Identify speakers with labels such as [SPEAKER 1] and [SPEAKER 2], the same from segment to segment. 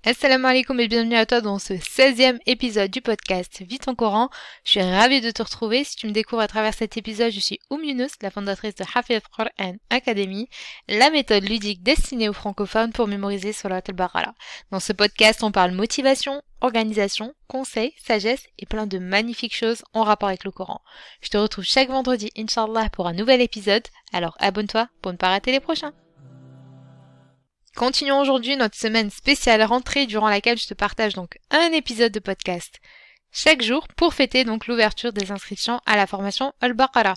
[SPEAKER 1] Assalamu alaikum et bienvenue à toi dans ce 16e épisode du podcast Vis ton Coran. Je suis ravie de te retrouver. Si tu me découvres à travers cet épisode, je suis Younous, la fondatrice de Hafez Quran Academy, la méthode ludique destinée aux francophones pour mémoriser Surat al-Baqarah. Dans ce podcast, on parle motivation, organisation, conseils, sagesse et plein de magnifiques choses en rapport avec le Coran. Je te retrouve chaque vendredi, Inch'Allah, pour un nouvel épisode. Alors abonne-toi pour ne pas rater les prochains. Continuons aujourd'hui notre semaine spéciale rentrée durant laquelle je te partage donc un épisode de podcast chaque jour pour fêter donc l'ouverture des inscriptions à la formation Al-Baqarah.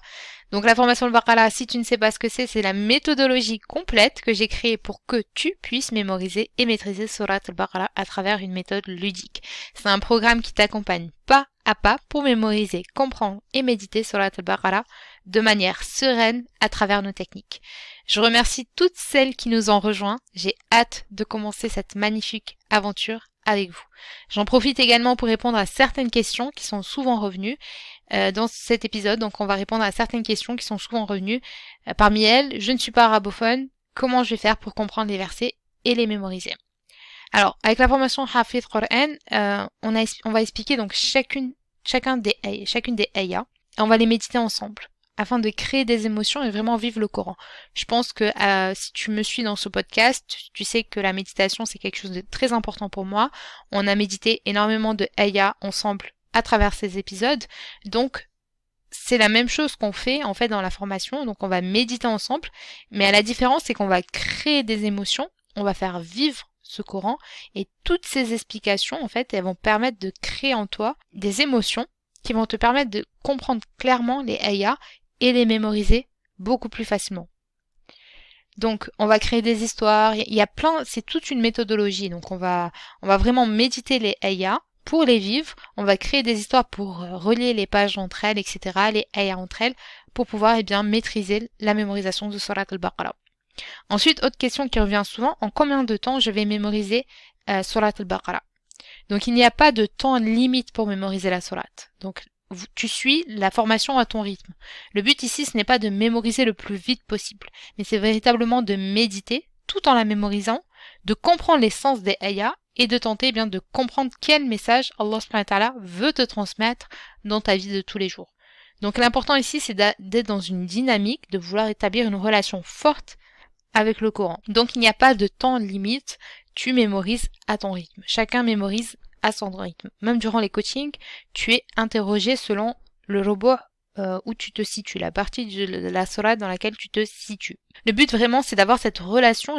[SPEAKER 1] Donc la formation Al-Baqarah, si tu ne sais pas ce que c'est la méthodologie complète que j'ai créée pour que tu puisses mémoriser et maîtriser Surat Al-Baqarah à travers une méthode ludique. C'est un programme qui t'accompagne pas à pas pour mémoriser, comprendre et méditer Surat Al-Baqarah de manière sereine à travers nos techniques. Je remercie toutes celles qui nous ont rejoints. J'ai hâte de commencer cette magnifique aventure avec vous. J'en profite également pour répondre à certaines questions qui sont souvent revenues dans cet épisode. Donc on va répondre à certaines questions qui sont souvent revenues. Parmi elles, je ne suis pas arabophone. Comment je vais faire pour comprendre les versets et les mémoriser? Alors, avec la formation Hafez Quran, on va expliquer donc chacune des ayahs et on va les méditer ensemble afin de créer des émotions et vraiment vivre le Coran. Je pense que si tu me suis dans ce podcast, tu sais que la méditation c'est quelque chose de très important pour moi. On a médité énormément de ayahs ensemble à travers ces épisodes. Donc c'est la même chose qu'on fait en fait dans la formation. Donc on va méditer ensemble, mais à la différence c'est qu'on va créer des émotions, on va faire vivre ce Coran et toutes ces explications en fait elles vont permettre de créer en toi des émotions qui vont te permettre de comprendre clairement les ayahs et les mémoriser beaucoup plus facilement. Donc, on va créer des histoires, il y a plein, c'est toute une méthodologie. Donc, on va vraiment méditer les ayahs pour les vivre. On va créer des histoires pour relier les pages entre elles, etc., les ayahs entre elles, pour pouvoir, maîtriser la mémorisation de Surat al-Baqarah. Ensuite, autre question qui revient souvent, en combien de temps je vais mémoriser Surat al-Baqarah? Donc, il n'y a pas de temps limite pour mémoriser la Surat. Donc, tu suis la formation à ton rythme. Le but ici, ce n'est pas de mémoriser le plus vite possible, mais c'est véritablement de méditer tout en la mémorisant, de comprendre les sens des ayahs et de tenter de comprendre quel message Allah subhanahu wa ta'ala veut te transmettre dans ta vie de tous les jours. Donc l'important ici, c'est d'être dans une dynamique, de vouloir établir une relation forte avec le Coran. Donc il n'y a pas de temps limite, tu mémorises à ton rythme. Chacun mémorise à son rythme. Même durant les coachings, tu es interrogé selon le robot où tu te situes, la partie de la sourate dans laquelle tu te situes. Le but vraiment, c'est d'avoir cette relation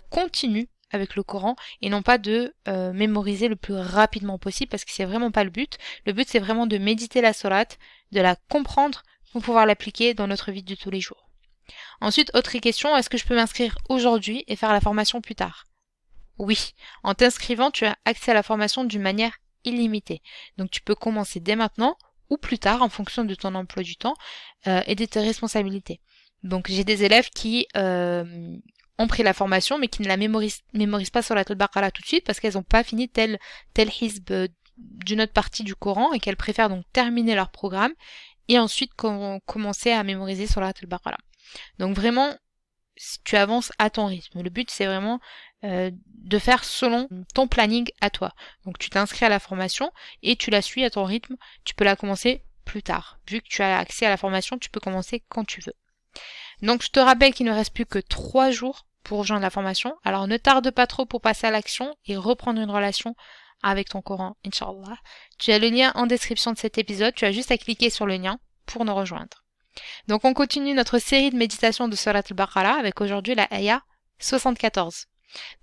[SPEAKER 1] continue avec le Coran et non pas de mémoriser le plus rapidement possible parce que c'est vraiment pas le but. Le but, c'est vraiment de méditer la sourate, de la comprendre pour pouvoir l'appliquer dans notre vie de tous les jours. Ensuite, autre question, est-ce que je peux m'inscrire aujourd'hui et faire la formation plus tard? Oui, en t'inscrivant, tu as accès à la formation d'une manière illimitée. Donc tu peux commencer dès maintenant ou plus tard en fonction de ton emploi du temps et de tes responsabilités. Donc j'ai des élèves qui ont pris la formation mais qui ne la mémorisent pas sur la Al-Baqarah tout de suite parce qu'elles n'ont pas fini tel hizb d'une autre partie du Coran et qu'elles préfèrent donc terminer leur programme et ensuite commencer à mémoriser sur la Al-Baqarah. Donc vraiment, tu avances à ton rythme. Le but, c'est vraiment de faire selon ton planning à toi. Donc tu t'inscris à la formation et tu la suis à ton rythme. Tu peux la commencer plus tard. Vu que tu as accès à la formation, tu peux commencer quand tu veux. Donc je te rappelle qu'il ne reste plus que 3 jours pour rejoindre la formation. Alors ne tarde pas trop pour passer à l'action et reprendre une relation avec ton Coran, Inch'Allah. Tu as le lien en description de cet épisode. Tu as juste à cliquer sur le lien pour nous rejoindre. Donc on continue notre série de méditation de Surat al-Baqarah avec aujourd'hui la ayah 74.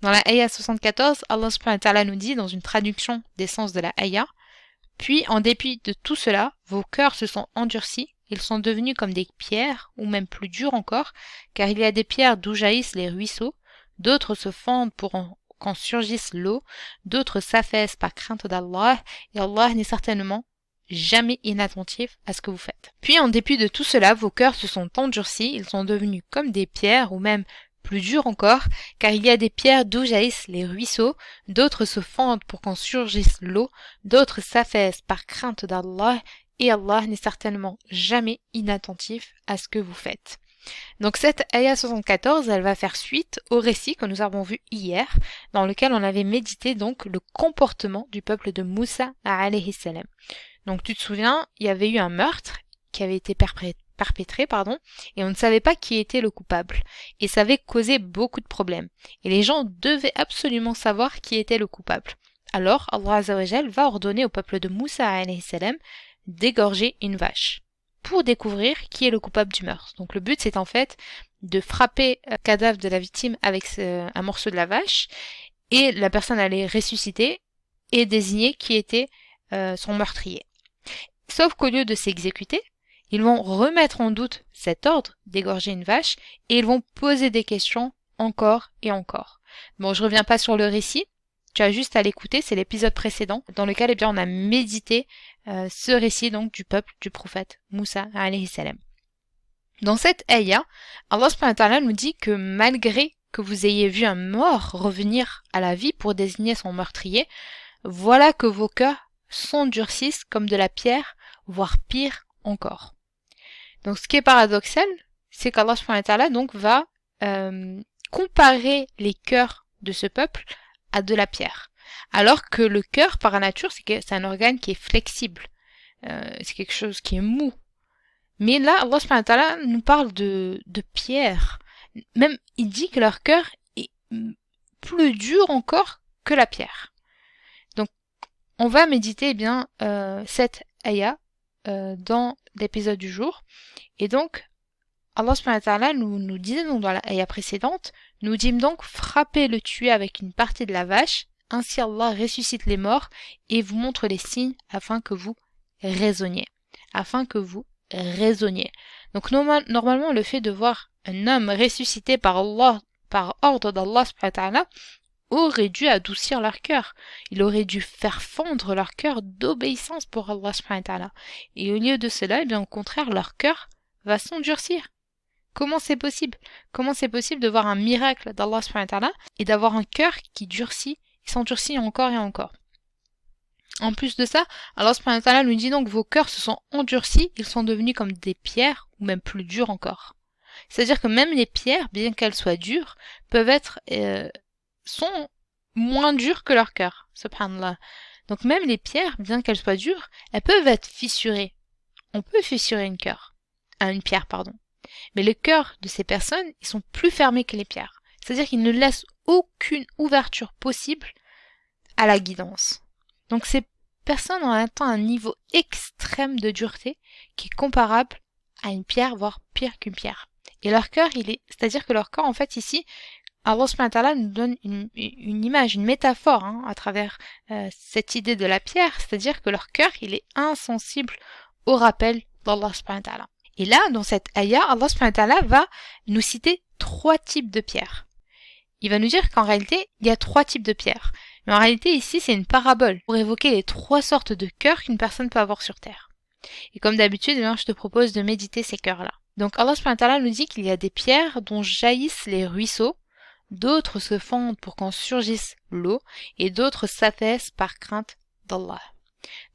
[SPEAKER 1] Dans la ayah 74, Allah subhanahu wa ta'ala nous dit dans une traduction des sens de la ayah, « Puis en dépit de tout cela, vos cœurs se sont endurcis, ils sont devenus comme des pierres, ou même plus durs encore, car il y a des pierres d'où jaillissent les ruisseaux, d'autres se fendent pour qu'en surgisse l'eau, d'autres s'affaissent par crainte d'Allah, et Allah n'est certainement jamais inattentif à ce que vous faites. Puis en dépit de tout cela, vos cœurs se sont endurcis, ils sont devenus comme des pierres, ou même plus durs encore, car il y a des pierres d'où jaillissent les ruisseaux, d'autres se fendent pour qu'en surgisse l'eau, d'autres s'affaissent par crainte d'Allah, et Allah n'est certainement jamais inattentif à ce que vous faites. » Donc cette ayah 74, elle va faire suite au récit que nous avons vu hier, dans lequel on avait médité donc le comportement du peuple de Moussa alayhi salam. Donc tu te souviens, il y avait eu un meurtre qui avait été perpétré, et on ne savait pas qui était le coupable. Et ça avait causé beaucoup de problèmes. Et les gens devaient absolument savoir qui était le coupable. Alors Allah Azza wa Jal va ordonner au peuple de Moussa alayhi salam d'égorger une vache pour découvrir qui est le coupable du meurtre. Donc le but c'est en fait de frapper le cadavre de la victime avec un morceau de la vache et la personne allait ressusciter et désigner qui était son meurtrier. Sauf qu'au lieu de s'exécuter, ils vont remettre en doute cet ordre d'égorger une vache et ils vont poser des questions encore et encore. Bon, je reviens pas sur le récit, tu as juste à l'écouter, c'est l'épisode précédent dans lequel on a médité ce récit donc du peuple du prophète Moussa alayhi salam. Dans cette ayah, Allah subhanahu wa ta'ala nous dit que malgré que vous ayez vu un mort revenir à la vie pour désigner son meurtrier, voilà que vos cœurs s'endurcissent comme de la pierre, voire pire encore. Donc ce qui est paradoxal, c'est qu'Allah subhanahu wa ta'ala donc va comparer les cœurs de ce peuple à de la pierre. Alors que le cœur, par nature, c'est un organe qui est flexible. C'est quelque chose qui est mou. Mais là, Allah subhanahu wa ta'ala nous parle de pierre. Même, il dit que leur cœur est plus dur encore que la pierre. Donc, on va méditer cette ayah dans l'épisode du jour. Et donc, Allah subhanahu wa ta'ala nous disait donc dans la ayah précédente, nous dit donc frappez le tuer avec une partie de la vache, ainsi Allah ressuscite les morts et vous montre les signes afin que vous raisonniez. Donc normalement le fait de voir un homme ressuscité par Allah, par ordre d'Allah subhanahu wa ta'ala, aurait dû adoucir leur cœur. Il aurait dû faire fondre leur cœur d'obéissance pour Allah subhanahu wa ta'ala. Et au lieu de cela, au contraire, leur cœur va s'endurcir. Comment c'est possible? Comment c'est possible de voir un miracle d'Allah subhanahu wa ta'ala et d'avoir un cœur qui s'endurcit encore et encore? En plus de ça, Allah subhanahu wa ta'ala nous dit donc vos cœurs se sont endurcis, ils sont devenus comme des pierres ou même plus durs encore. C'est-à-dire que même les pierres, bien qu'elles soient dures, sont moins dures que leur cœur, subhanallah. Donc même les pierres, bien qu'elles soient dures, elles peuvent être fissurées. On peut fissurer une pierre. Mais les cœurs de ces personnes, ils sont plus fermés que les pierres. C'est-à-dire qu'ils ne laissent aucune ouverture possible à la guidance. Donc ces personnes ont atteint un niveau extrême de dureté qui est comparable à une pierre, voire pire qu'une pierre. Et leur cœur, c'est-à-dire que leur corps, en fait, ici, Allah subhanahu wa ta'ala nous donne une image, une métaphore à travers cette idée de la pierre, c'est-à-dire que leur cœur, il est insensible au rappel d'Allah subhanahu wa ta'ala. Et là, dans cette ayah, Allah subhanahu wa ta'ala va nous citer 3 types de pierres. Il va nous dire qu'en réalité, il y a 3 types de pierres. Mais en réalité, ici, c'est une parabole pour évoquer les 3 sortes de cœurs qu'une personne peut avoir sur terre. Et comme d'habitude, je te propose de méditer ces cœurs-là. Donc Allah subhanahu wa ta'ala nous dit qu'il y a des pierres dont jaillissent les ruisseaux, d'autres se fondent pour qu'en surgisse l'eau, et d'autres s'affaissent par crainte d'Allah.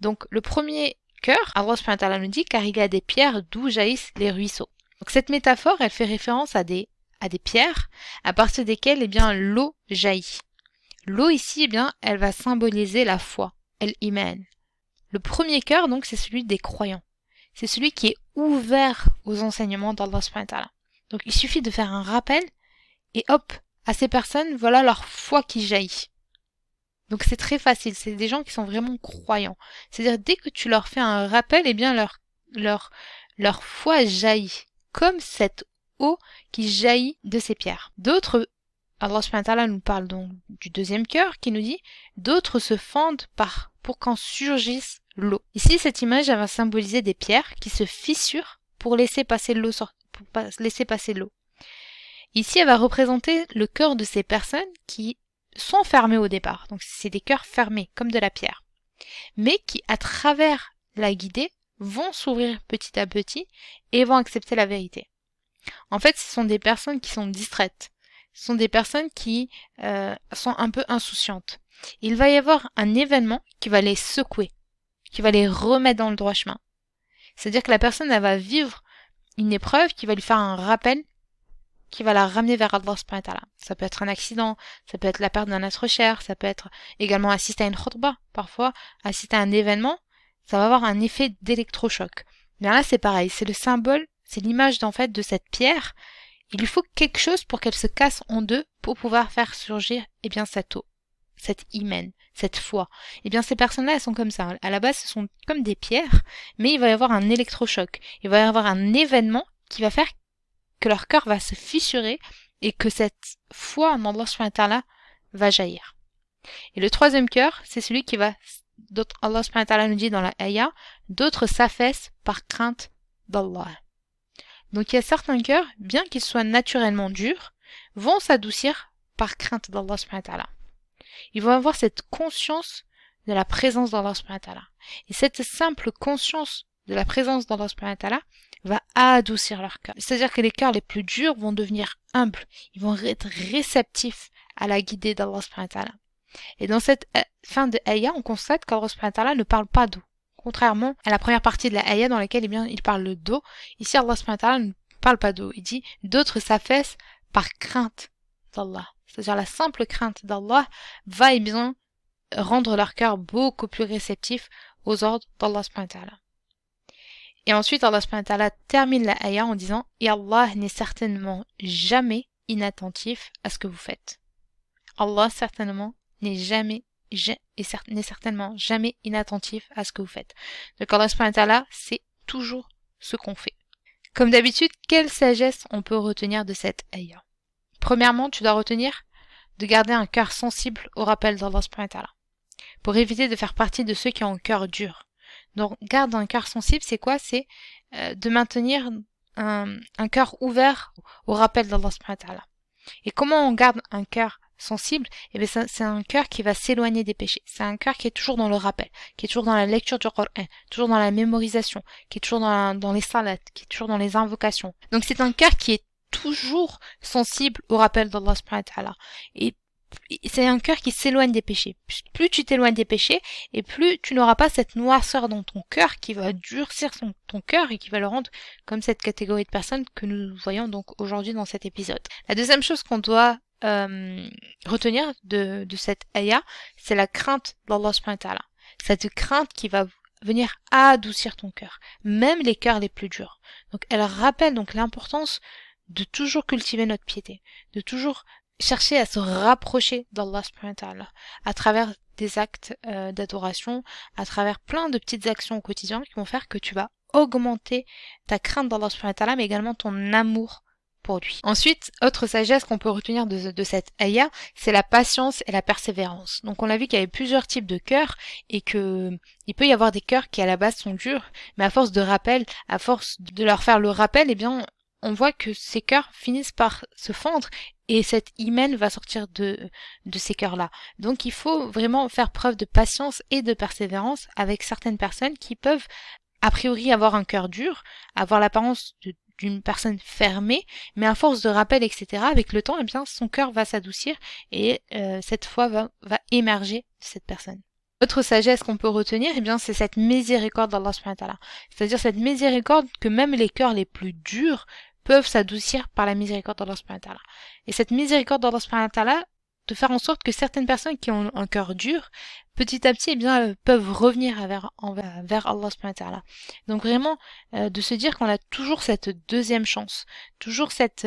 [SPEAKER 1] Donc le premier cœur, Allah subhanahu wa ta'ala nous dit car il y a des pierres d'où jaillissent les ruisseaux. Donc cette métaphore, elle fait référence à des pierres à partir desquelles l'eau jaillit. L'eau ici, elle va symboliser la foi, el-iman. Le premier cœur, donc, c'est celui des croyants. C'est celui qui est ouvert aux enseignements d'Allah subhanahu wa ta'ala. Donc il suffit de faire un rappel et hop, à ces personnes, voilà leur foi qui jaillit. Donc c'est très facile, c'est des gens qui sont vraiment croyants. C'est-à-dire dès que tu leur fais un rappel, leur foi jaillit, comme cette eau qui jaillit de ces pierres. D'autres, Allah subhanahu wa ta'ala nous parle donc du deuxième cœur qui nous dit d'autres se fendent pour qu'en surgisse l'eau. Ici, cette image elle va symboliser des pierres qui se fissurent pour laisser passer l'eau. Ici, elle va représenter le cœur de ces personnes qui sont fermés au départ. Donc c'est des cœurs fermés, comme de la pierre. Mais qui, à travers la guidée, vont s'ouvrir petit à petit et vont accepter la vérité. En fait, ce sont des personnes qui sont distraites. Ce sont des personnes qui sont un peu insouciantes. Il va y avoir un événement qui va les secouer, qui va les remettre dans le droit chemin. C'est-à-dire que la personne, elle va vivre une épreuve qui va lui faire un rappel qui va la ramener vers Allah subhanahu wa ta'ala. Ça peut être un accident, ça peut être la perte d'un être cher, ça peut être également assister à une khutbah, parfois assister à un événement, ça va avoir un effet d'électrochoc. Mais là c'est pareil, c'est le symbole, c'est l'image en fait de cette pierre. Il lui faut quelque chose pour qu'elle se casse en deux pour pouvoir faire surgir cette eau, cette iman, cette foi. Ces personnes-là, elles sont comme ça. À la base, ce sont comme des pierres, mais il va y avoir un électrochoc. Il va y avoir un événement qui va faire que leur cœur va se fissurer et que cette foi en Allah subhanahu wa ta'ala va jaillir. Et le troisième cœur, c'est celui qui va, Allah subhanahu wa ta'ala nous dit dans la ayah, d'autres s'affaissent par crainte d'Allah. Donc il y a certains cœurs, bien qu'ils soient naturellement durs, vont s'adoucir par crainte d'Allah subhanahu wa ta'ala. Ils vont avoir cette conscience de la présence d'Allah subhanahu wa ta'ala. Et cette simple conscience de la présence d'Allah subhanahu wa ta'ala va adoucir leur cœur. C'est-à-dire que les cœurs les plus durs vont devenir humbles. Ils vont être réceptifs à la guidée d'Allah subhanahu wa ta'ala. Et dans cette fin de ayah, on constate qu'Allah subhanahu wa ta'ala ne parle pas d'eau. Contrairement à la première partie de la ayah dans laquelle il parle d'eau, ici Allah subhanahu wa ta'ala ne parle pas d'eau. Il dit d'autres s'affaissent par crainte d'Allah. C'est-à-dire la simple crainte d'Allah va rendre leur cœur beaucoup plus réceptif aux ordres d'Allah subhanahu wa ta'ala. Et ensuite, Allah subhanahu wa ta'ala termine la ayah en disant « Et Allah n'est certainement jamais inattentif à ce que vous faites. » Allah certainement n'est certainement jamais inattentif à ce que vous faites. Donc Allah subhanahu wa ta'ala sait toujours ce qu'on fait. Comme d'habitude, quelle sagesse on peut retenir de cette ayah? Premièrement, tu dois retenir de garder un cœur sensible au rappel d'Allah subhanahu wa ta'ala, pour éviter de faire partie de ceux qui ont un cœur dur. Donc, garde un cœur sensible, c'est quoi? C'est de maintenir un cœur ouvert au rappel d'Allah subhanahu wa ta'ala. Et comment on garde un cœur sensible? C'est un cœur qui va s'éloigner des péchés. C'est un cœur qui est toujours dans le rappel, qui est toujours dans la lecture du Coran, toujours dans la mémorisation, qui est toujours dans les salats, qui est toujours dans les invocations. Donc, c'est un cœur qui est toujours sensible au rappel d'Allah subhanahu wa ta'ala. Et c'est un cœur qui s'éloigne des péchés. Plus tu t'éloignes des péchés, et plus tu n'auras pas cette noirceur dans ton cœur qui va durcir ton cœur et qui va le rendre comme cette catégorie de personnes que nous voyons donc aujourd'hui dans cet épisode. La deuxième chose qu'on doit retenir de cette ayah, c'est la crainte d'Allah subhanahu wa ta'ala. Cette crainte qui va venir adoucir ton cœur, même les cœurs les plus durs. Donc elle rappelle donc l'importance de toujours cultiver notre piété, de toujours chercher à se rapprocher d'Allah subhanahu wa ta'ala à travers des actes d'adoration, à travers plein de petites actions au quotidien qui vont faire que tu vas augmenter ta crainte d'Allah subhanahu wa ta'ala, mais également ton amour pour lui. Ensuite, autre sagesse qu'on peut retenir de cette ayah, c'est la patience et la persévérance. Donc on a vu qu'il y avait plusieurs types de cœurs et que il peut y avoir des cœurs qui à la base sont durs, mais à force de rappel, à force de leur faire le rappel, on voit que ces cœurs finissent par se fendre et cette hymen va sortir de ces cœurs-là. Donc il faut vraiment faire preuve de patience et de persévérance avec certaines personnes qui peuvent a priori avoir un cœur dur, avoir l'apparence d'une personne fermée, mais à force de rappel, etc., avec le temps, son cœur va s'adoucir et cette foi va émerger de cette personne. Autre sagesse qu'on peut retenir, c'est cette miséricorde d'Allah subhanahu wa ta'ala. C'est-à-dire cette miséricorde que même les cœurs les plus durs peuvent s'adoucir par la miséricorde d'Allah subhanahu wa ta'ala. Et cette miséricorde d'Allah subhanahu wa ta'ala, de faire en sorte que certaines personnes qui ont un cœur dur, petit à petit, peuvent revenir vers Allah subhanahu wa ta'ala. Donc vraiment, de se dire qu'on a toujours cette deuxième chance, toujours cette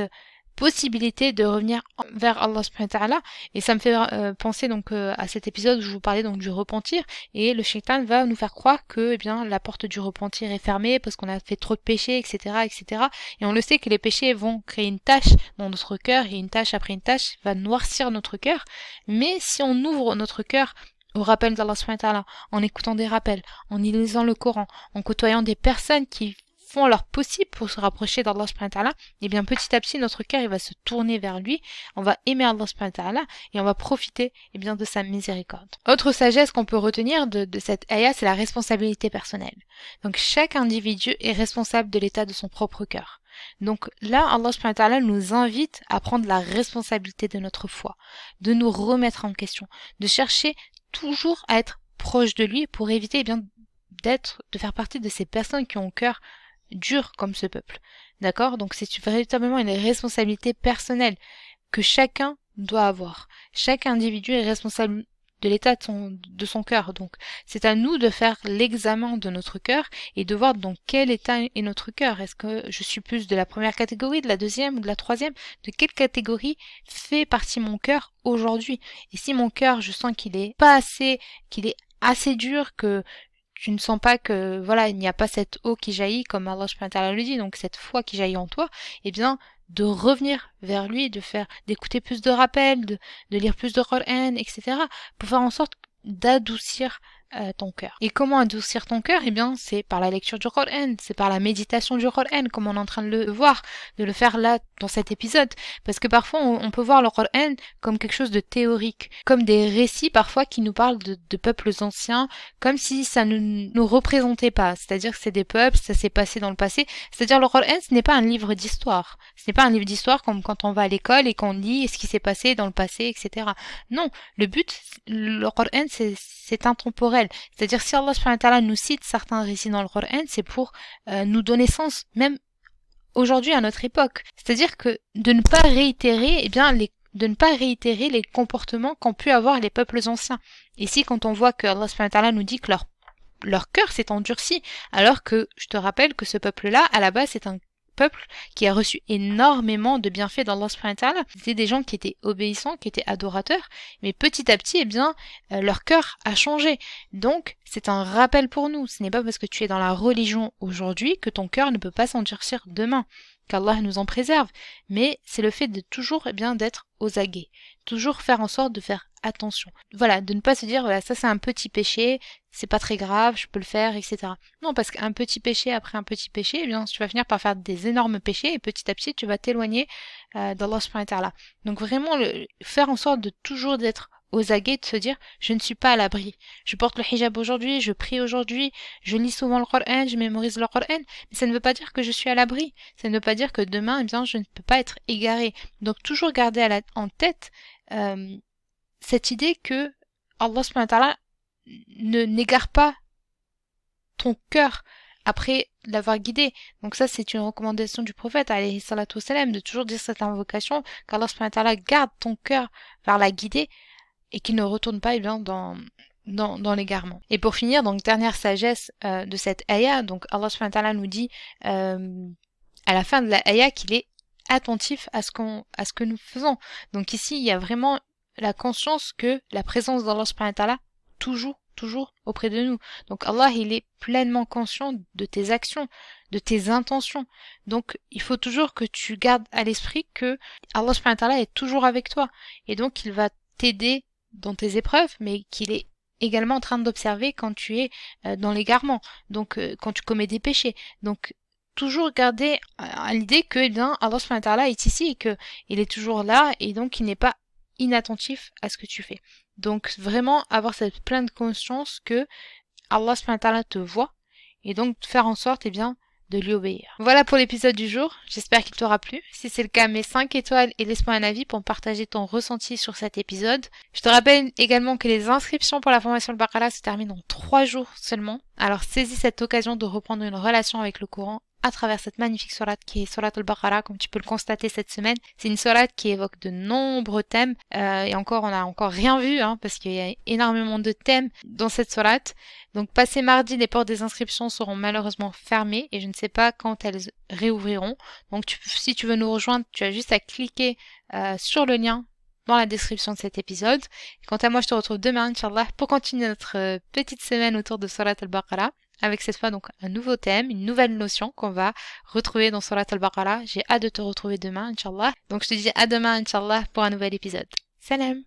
[SPEAKER 1] possibilité de revenir vers Allah subhanahu wa ta'ala. Et ça me fait penser donc à cet épisode où je vous parlais donc du repentir, et le shaitan va nous faire croire que la porte du repentir est fermée parce qu'on a fait trop de péchés, etc., etc. Et on le sait que les péchés vont créer une tache dans notre cœur, et une tache après une tache va noircir notre cœur. Mais si on ouvre notre cœur au rappel d'Allah subhanahu wa ta'ala, en écoutant des rappels, en y lisant le Coran, en côtoyant des personnes qui font leur possible pour se rapprocher d'Allah subhanahu wa ta'ala, petit à petit notre cœur il va se tourner vers lui, on va aimer Allah subhanahu wa ta'ala et on va profiter de sa miséricorde. Autre sagesse qu'on peut retenir de cette ayah, c'est la responsabilité personnelle. Donc chaque individu est responsable de l'état de son propre cœur. Donc là, Allah subhanahu wa ta'ala nous invite à prendre la responsabilité de notre foi, de nous remettre en question, de chercher toujours à être proche de lui pour éviter de faire partie de ces personnes qui ont un cœur dur comme ce peuple. D'accord? Donc c'est véritablement une responsabilité personnelle que chacun doit avoir. Chaque individu est responsable de l'état de son cœur. Donc c'est à nous de faire l'examen de notre cœur et de voir dans quel état est notre cœur. Est-ce que je suis plus de la première catégorie, de la deuxième ou de la troisième? De quelle catégorie fait partie mon cœur aujourd'hui? Et si mon cœur, je sens qu'il est assez dur, que tu ne sens pas que, voilà, il n'y a pas cette eau qui jaillit, comme Allah subhanahu wa ta'ala le dit, donc cette foi qui jaillit en toi, eh bien, de revenir vers lui, d'écouter plus de rappels, de lire plus de Coran, etc., pour faire en sorte d'adoucir ton cœur. Et comment adoucir ton cœur? Eh bien, c'est par la lecture du Coran, c'est par la méditation du Coran, comme on est en train de le voir, de le faire là, dans cet épisode. Parce que parfois, on peut voir le Coran comme quelque chose de théorique, comme des récits parfois qui nous parlent de peuples anciens, comme si ça ne nous représentait pas. C'est-à-dire que c'est des peuples, ça s'est passé dans le passé. C'est-à-dire le Coran, ce n'est pas un livre d'histoire. Ce n'est pas un livre d'histoire comme quand on va à l'école et qu'on lit ce qui s'est passé dans le passé, etc. Non, le but, le Coran, c'est intemporel. C'est-à-dire si Allah subhanahu wa ta'ala nous cite certains récits dans le Coran, c'est pour nous donner sens, même aujourd'hui à notre époque. C'est-à-dire que de ne pas réitérer, de ne pas réitérer les comportements qu'ont pu avoir les peuples anciens. Ici, quand on voit que Allah subhanahu wa ta'ala nous dit que leur cœur s'est endurci, alors que je te rappelle que ce peuple-là, à la base, c'est un peuple qui a reçu énormément de bienfaits d'Allah subhanahu wa ta'ala. C'était des gens qui étaient obéissants, qui étaient adorateurs, mais petit à petit, leur cœur a changé. Donc, c'est un rappel pour nous. Ce n'est pas parce que tu es dans la religion aujourd'hui que ton cœur ne peut pas s'endurcir demain. Qu'Allah nous en préserve. Mais c'est le fait de toujours, d'être aux aguets. Toujours faire en sorte de faire attention. Voilà, de ne pas se dire, voilà, ça c'est un petit péché, c'est pas très grave, je peux le faire, etc. Non, parce qu'un petit péché après un petit péché, tu vas finir par faire des énormes péchés et petit à petit, tu vas t'éloigner d'Allah subhanahu wa ta'ala. Donc vraiment, faire en sorte de toujours d'être aux aguets, de se dire, je ne suis pas à l'abri. Je porte le hijab aujourd'hui, je prie aujourd'hui, je lis souvent le Coran, je mémorise le Coran, mais ça ne veut pas dire que je suis à l'abri. Ça ne veut pas dire que demain, je ne peux pas être égaré. Donc toujours garder en tête cette idée que Allah subhanahu wa ta'ala ne n'égare pas ton cœur après l'avoir guidé. Donc ça, c'est une recommandation du prophète, alayhi salatu wassalam, de toujours dire cette invocation, qu'Allah subhanahu wa ta'ala garde ton cœur vers la guidée et qu'il ne retourne pas dans l'égarement. Et pour finir, donc dernière sagesse de cette ayah, donc Allah subhanahu wa ta'ala nous dit à la fin de la ayah qu'il est attentif à ce que nous faisons. Donc ici, il y a vraiment la conscience que la présence d'Allah subhanahu wa ta'ala toujours auprès de nous. Donc Allah, il est pleinement conscient de tes actions, de tes intentions. Donc il faut toujours que tu gardes à l'esprit que Allah subhanahu wa ta'ala est toujours avec toi. Et donc il va t'aider dans tes épreuves, mais qu'il est également en train d'observer quand tu es dans l'égarement, donc quand tu commets des péchés. Donc toujours garder à l'idée que Allah subhanahu wa ta'ala est ici et que il est toujours là et donc il n'est pas inattentif à ce que tu fais. Donc vraiment avoir cette pleine conscience que Allah subhanahu wa ta'ala te voit et donc faire en sorte de lui obéir. Voilà pour l'épisode du jour, j'espère qu'il t'aura plu. Si c'est le cas, mets 5 étoiles et laisse-moi un avis pour partager ton ressenti sur cet épisode. Je te rappelle également que les inscriptions pour la formation Al-Baqarah se terminent en 3 jours seulement. Alors saisis cette occasion de reprendre une relation avec le Coran à travers cette magnifique sourate qui est sourate Al-Baqarah, comme tu peux le constater cette semaine. C'est une sourate qui évoque de nombreux thèmes et encore on n'a encore rien vu parce qu'il y a énormément de thèmes dans cette sourate. Donc passé mardi, les portes des inscriptions seront malheureusement fermées et je ne sais pas quand elles réouvriront. Donc si tu veux nous rejoindre, tu as juste à cliquer sur le lien dans la description de cet épisode. Quant à moi, je te retrouve demain, Inch'Allah, pour continuer notre petite semaine autour de Surat Al-Baqarah, avec cette fois donc un nouveau thème, une nouvelle notion qu'on va retrouver dans Surat Al-Baqarah. J'ai hâte de te retrouver demain, Inch'Allah. Donc je te dis à demain, Inch'Allah, pour un nouvel épisode. Salam!